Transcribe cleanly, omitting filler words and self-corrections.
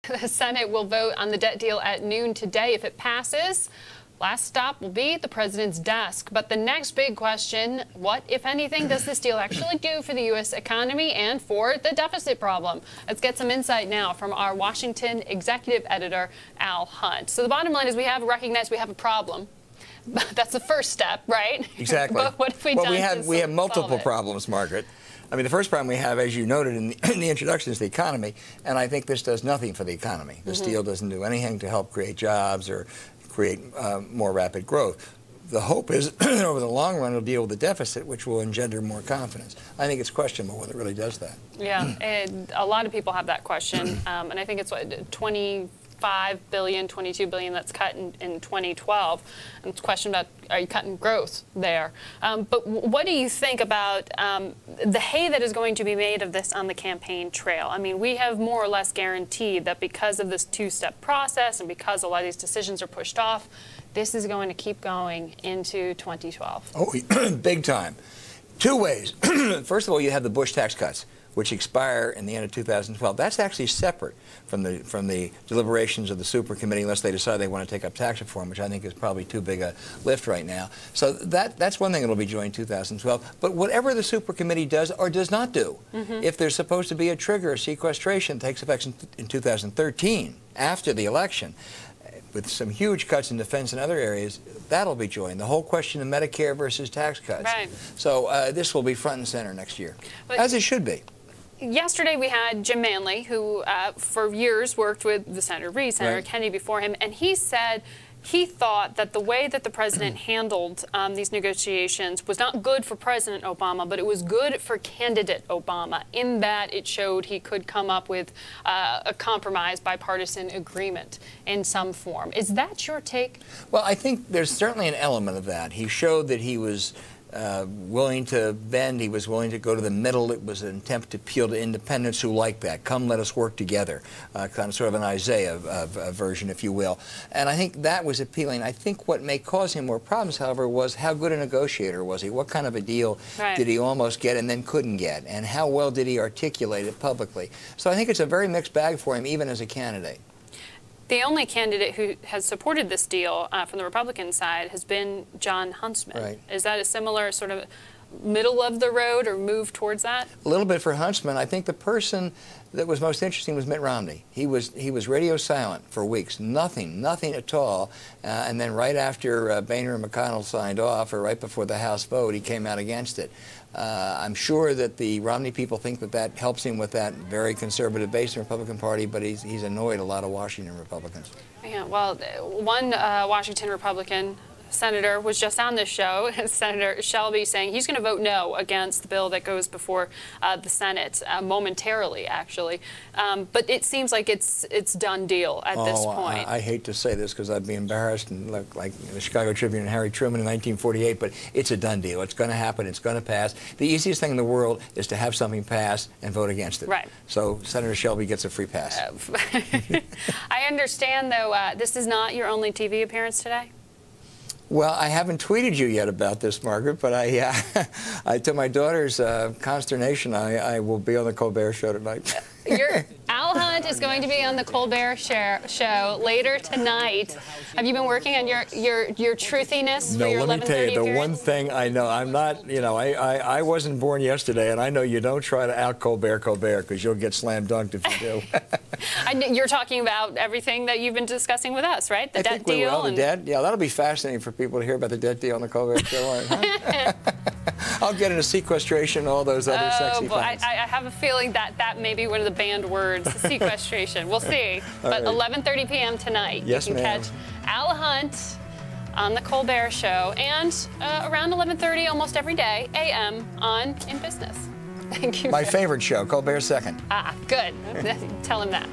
The Senate will vote on the debt deal at noon today. If it passes, last stop will be the president's desk. But the next big question, what, if anything, does this deal actually do for the U.S. economy and for the deficit problem? Let's get some insight now from our Washington executive editor, Al Hunt. So the bottom line is we have recognized we have a problem. That's the first step, right? Exactly. But what have we done? We have multiple problems, Margaret. I mean, the first problem we have, as you noted in the introduction, is the economy, and I think this does nothing for the economy. This deal doesn't do anything to help create jobs or create more rapid growth. The hope is that over the long run it'll deal with the deficit, which will engender more confidence. I think it's questionable whether it really does that. Yeah, and a lot of people have that question, and I think it's what, 25 billion, 22 billion that's cut in 2012. And it's a question about, are you cutting growth there? But what do you think about the hay that is going to be made of this on the campaign trail? I mean, we have more or less guaranteed that because of this two-step process and because a lot of these decisions are pushed off, this is going to keep going into 2012. Oh, big time. Two ways. First of all, you have the Bush tax cuts, which expire in the end of 2012. That's actually separate from the deliberations of the super committee, unless they decide they want to take up tax reform, which I think is probably too big a lift right now. So that's one thing that will be joined in 2012. But whatever the super committee does or does not do, if there's supposed to be a trigger, a sequestration, takes effect in 2013, after the election, with some huge cuts in defense and other areas, that'll be joined. The whole question of Medicare versus tax cuts. Right. So this will be front and center next year, as it should be. Yesterday we had Jim Manley, who for years worked with the Senator Reid, Senator Kennedy before him, and he said he thought that the way that the president handled these negotiations was not good for President Obama, but it was good for candidate Obama, in that it showed he could come up with a compromise, bipartisan agreement in some form. Is that your take? Well, I think there's certainly an element of that. He showed that he was willing to bend. He was willing to go to the middle. It was an attempt to appeal to independents who like that. Come, let us work together. Kind of sort of an Isaiah version, if you will. And I think that was appealing. I think what may cause him more problems, however, was how good a negotiator was he? What kind of a deal did he almost get and then couldn't get? And how well did he articulate it publicly? So I think it's a very mixed bag for him, even as a candidate. The only candidate who has supported this deal from the Republican side has been Jon Huntsman. Right. Is that a similar sort of middle of the road or move towards that? A little bit for Huntsman. I think the person that was most interesting was Mitt Romney. He was radio silent for weeks, nothing at all. And then right after Boehner and McConnell signed off, or right before the House vote, he came out against it. I'm sure that the Romney people think that that helps him with that very conservative base in the Republican Party, but he's annoyed a lot of Washington Republicans. Yeah, well, one Washington Republican senator was just on this show, Senator Shelby, saying he's going to vote no against the bill that goes before the Senate momentarily, actually. But it seems like it's done deal at this point. I hate to say this because I'd be embarrassed and look like the Chicago Tribune and Harry Truman in 1948, but it's a done deal. It's going to happen. It's going to pass. The easiest thing in the world is to have something pass and vote against it. Right. So Senator Shelby gets a free pass. I understand, though, this is not your only TV appearance today? Well, I haven't tweeted you yet about this, Margaret, but to my daughter's consternation, I will be on the Colbert Show tonight. Al Hunt is going to be on the Colbert Show later tonight. Have you been working on your truthiness for your 11:30 No, let me tell you, the appearance? one thing I know, I'm not, you know, I wasn't born yesterday, and I know you don't try to out Colbert because you'll get slam dunked if you do. You're talking about everything that you've been discussing with us, right? The debt deal. Well, the debt. Yeah, that'll be fascinating for people to hear about the debt deal on the Colbert Show. I'll get into sequestration, all those other sexy things. I have a feeling that may be one of the banned words, sequestration. We'll see. But 11:30 p.m. tonight, you can catch Al Hunt on the Colbert Show, and around 11:30 almost every day a.m. on InBusiness. Thank you. My favorite show, Colbert's second. Ah, good. Tell him that.